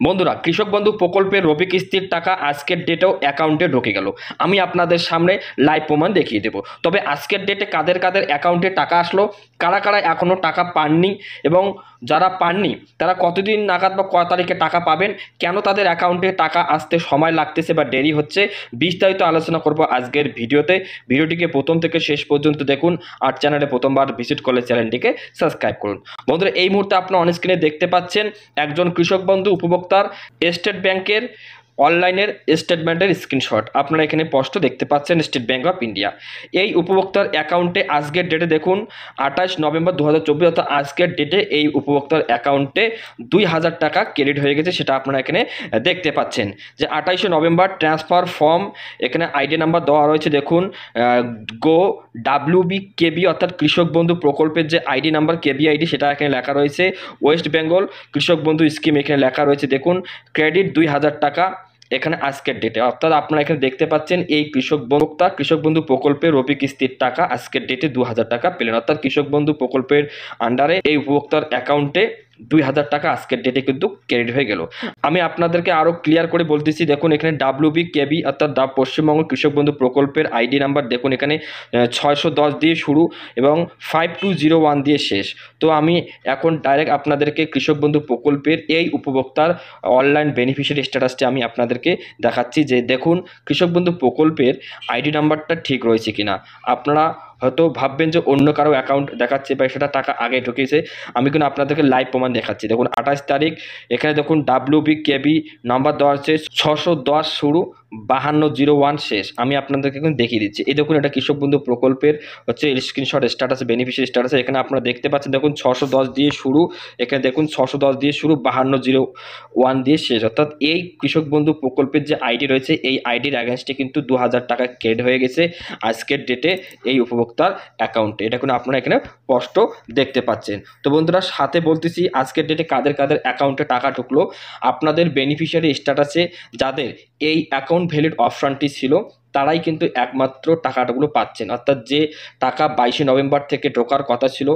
বন্ধুরা, কৃষক বন্ধু প্রকল্পের রবি কিস্তির টাকা আজকের ডেটেও অ্যাকাউন্টে ঢুকে গেল। আমি আপনাদের সামনে লাইভ প্রমাণ দেখিয়ে দেব। তবে আজকের ডেটে কাদের কাদের অ্যাকাউন্টে টাকা আসলো, কারা কারা এখনও টাকা পাননি এবং যারা পাননি তারা কতদিন নাগাদ বা কত তারিখে টাকা পাবেন, কেন তাদের অ্যাকাউন্টে টাকা আসতে সময় লাগতেছে বা দেরি হচ্ছে, বিস্তারিত আলোচনা করব আজকের ভিডিওতে। ভিডিওটিকে প্রথম থেকে শেষ পর্যন্ত দেখুন, আর চ্যানেলে প্রথমবার ভিজিট করলে চ্যানেলটিকে সাবস্ক্রাইব করুন। বন্ধুরা, এই মুহূর্তে আপনারা অন স্ক্রিনে দেখতে পাচ্ছেন একজন কৃষক বন্ধু উপভোক্তার স্টেট ব্যাংকের অনলাইনের স্টেটমেন্টের স্ক্রিনশট। আপনারা এখানে স্পষ্ট দেখতে পাচ্ছেন স্টেট ব্যাংক অফ ইন্ডিয়া। এই উপভোক্তার অ্যাকাউন্টে আজকের ডেটে দেখুন 28 নভেম্বর 2024, অর্থাৎ আজকের ডেটে এই উপভোক্তার অ্যাকাউন্টে 2000 টাকা ক্রেডিট হয়ে গেছে, সেটা আপনারা এখানে দেখতে পাচ্ছেন। যে 28 নভেম্বর ট্রান্সফার ফর্ম, এখানে আইডি নাম্বার দেওয়া রয়েছে দেখুন, গো WBKB অর্থাৎ কৃষক বন্ধু প্রকল্পের যে আইডি নাম্বার কেবি আইডি সেটা এখানে লেখা রয়েছে। ওয়েস্ট বেঙ্গল কৃষক বন্ধু স্কিম এখানে লেখা রয়েছে দেখুন, ক্রেডিট 2000 টাকা এখানে আজকের ডেটে। অর্থাৎ আপনারা এখানে দেখতে পাচ্ছেন এই কৃষক বন্ধু প্রকল্পের রবি কিস্তির টাকা আজকের ডেটে 2000 টাকা পেলেন। অর্থাৎ কৃষক বন্ধু প্রকল্পের আন্ডারে এই উপভোক্তার অ্যাকাউন্টে 2000 টাকা আজকের ডেটে কিন্তু ক্রেডিট হয়ে গেল। আমি আপনাদেরকে আরও ক্লিয়ার করে বলতেছি, দেখুন এখানে WBKB অর্থাৎ পশ্চিমবঙ্গ কৃষক বন্ধু প্রকল্পের আইডি নাম্বার দেখুন, এখানে 610 দিয়ে শুরু এবং 5201 দিয়ে শেষ। তো আমি এখন ডাইরেক্ট আপনাদেরকে কৃষক বন্ধু প্রকল্পের এই উপভোক্তার অনলাইন বেনিফিশিয়ারি স্ট্যাটাসটি আমি আপনাদেরকে দেখাচ্ছি। যে দেখুন কৃষক বন্ধু প্রকল্পের আইডি নাম্বারটা ঠিক রয়েছে কিনা। আপনারা হয়তো ভাববেন যে অন্য কারো অ্যাকাউন্ট দেখাচ্ছে বা সেটা টাকা আগে ঢুকেছে, আমি কিন্তু আপনাদেরকে লাইভ প্রমাণ দেখাচ্ছি। দেখুন 28 তারিখ এখানে দেখুন WBKB নাম্বার দেওয়া আছে 610 শুরু 5201 শেষ। আমি আপনাদেরকে কিন্তু দেখিয়ে দিচ্ছি। এই দেখুন এটা কৃষক বন্ধু প্রকল্পের হচ্ছে স্ক্রিনশট স্ট্যাটাস বেনিফিশিয়ারি স্ট্যাটাস। এখানে আপনারা দেখতে পাচ্ছেন দেখুন 610 দিয়ে শুরু, এখানে দেখুন 610 দিয়ে শুরু 5201 দিয়ে শেষ। অর্থাৎ এই কৃষক বন্ধু প্রকল্পের যে আইডি রয়েছে এই আইডির অ্যাগেনস্টে কিন্তু 2000 টাকা ক্রেডিট হয়ে গেছে আজকের ডেটে এই উপভোক্তার অ্যাকাউন্টে। এটা কিন্তু আপনারা এখানে স্পষ্ট দেখতে পাচ্ছেন। তো বন্ধুরা, সাথে বলতেছি আজকের ডেটে কাদের কাদের অ্যাকাউন্টে টাকা ঢুকলো। আপনাদের বেনিফিশিয়ারি স্ট্যাটাসে যাদের এই অ্যাকাউন্ট ভ্যালিড অপশানটি ছিল তারাই কিন্তু একমাত্র টাকাগুলো পাচ্ছেন। অর্থাৎ যে টাকা 22 নভেম্বর থেকে ঢোকার কথা ছিল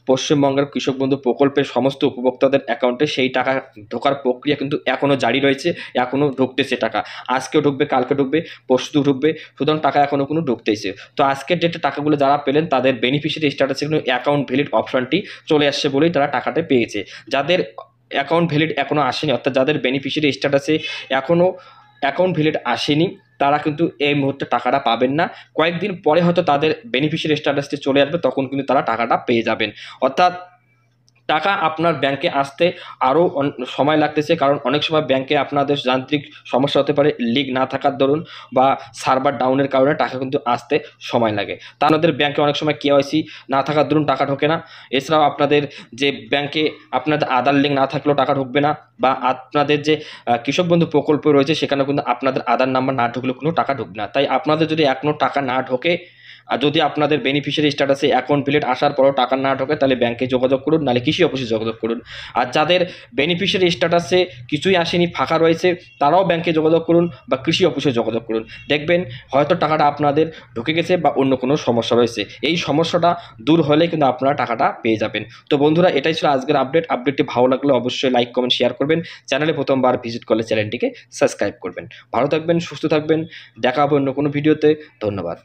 পশ্চিমবঙ্গের কৃষক বন্ধু প্রকল্পের সমস্ত উপভোক্তাদের অ্যাকাউন্টে, সেই টাকা ঢোকার প্রক্রিয়া কিন্তু এখনও জারি রয়েছে, এখনও ঢুকতেছে টাকা। আজকেও ঢুকবে, কালকে ঢুকবে, পরশু ঢুকবে, সুতরাং টাকা এখনও কোনো ঢুকতেছে। তো আজকের ডেটে টাকাগুলো যারা পেলেন তাদের বেনিফিশিয়ারি স্ট্যাটাসে কিন্তু অ্যাকাউন্ট ভ্যালিড অপশানটি চলে আসছে বলেই তারা টাকাটা পেয়েছে। যাদের অ্যাকাউন্ট ভ্যালিড এখনও আসেনি, অর্থাৎ যাদের বেনিফিশিয়ারি স্ট্যাটাসে এখনও অ্যাকাউন্ট ভ্যালিড আসেনি, তারা কিন্তু এই মুহূর্তে টাকাটা পাবেন না। কয়েকদিন পরে হয়তো তাদের বেনিফিশিয়ারি স্ট্যাটাসটি চলে আসবে, তখন কিন্তু তারা টাকাটা পেয়ে যাবেন। অর্থাৎ টাকা আপনার ব্যাংকে আসতে আরও সময় লাগতেছে, কারণ অনেক সময় ব্যাংকে আপনাদের যান্ত্রিক সমস্যা হতে পারে, লিক না থাকার দরুন বা সার্ভার ডাউনের কারণে টাকা কিন্তু আসতে সময় লাগে। তা আপনাদের ব্যাংকে অনেক সময় KYC না থাকার দরুন টাকা ঢোকে না। এছাড়াও আপনাদের যে ব্যাংকে আপনাদের আধার লিঙ্ক না থাকলেও টাকা ঢুকবে না, বা আপনাদের যে কৃষক বন্ধু প্রকল্প রয়েছে সেখানে কিন্তু আপনাদের আধার নাম্বার না ঢুকলেও কোনো টাকা ঢুকবে না। তাই আপনাদের যদি এখনও টাকা না ঢোকে, আর যদি আপনাদের বেনিফিশিয়ারি স্ট্যাটাসে অ্যাকাউন্ট ভ্যালিড আসার পরও টাকা না ঢোকে, তাহলে ব্যাংকে যোগাযোগ করুন, নাহলে কৃষি অফিসে যোগাযোগ করুন। আর যাদের বেনিফিশিয়ারি স্ট্যাটাসে কিছুই আসেনি, ফাঁকা রয়েছে, তারাও ব্যাংকে যোগাযোগ করুন বা কৃষি অফিসে যোগাযোগ করুন। দেখবেন হয়তো টাকাটা আপনাদের ঢুকে গেছে বা অন্য কোনো সমস্যা রয়েছে। এই সমস্যাটা দূর হলে কিন্তু আপনারা টাকাটা পেয়ে যাবেন। তো বন্ধুরা, এটাই ছিল আজকের আপডেটটি ভালো লাগলে অবশ্যই লাইক কমেন্ট শেয়ার করবেন। চ্যানেলে প্রথমবার ভিজিট করলে চ্যানেলটিকে সাবস্ক্রাইব করবেন। ভালো থাকবেন, সুস্থ থাকবেন, দেখা হবে অন্য কোনো ভিডিওতে। ধন্যবাদ।